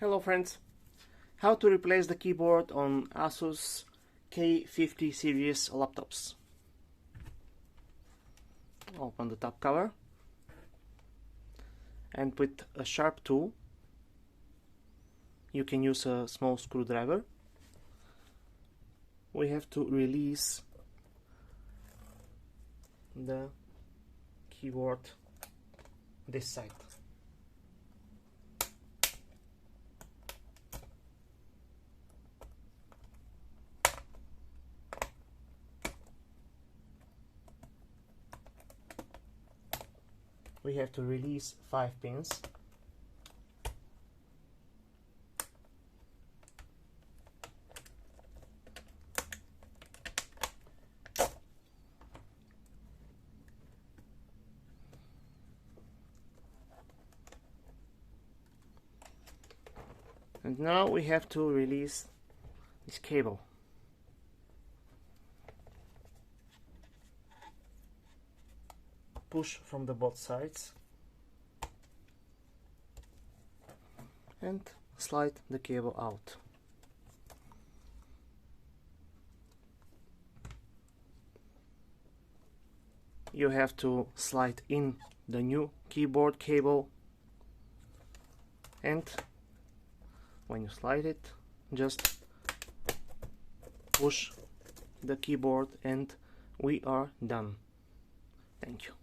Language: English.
Hello friends, how to replace the keyboard on Asus K50 series laptops. Open the top cover and with a sharp tool you can use a small screwdriver. We have to release the keyboard this side. We have to release 5 pins. And now we have to release this cable. Push from the both sides and slide the cable out. You have to slide in the new keyboard cable, and when you slide it, just push the keyboard and we are done. Thank you.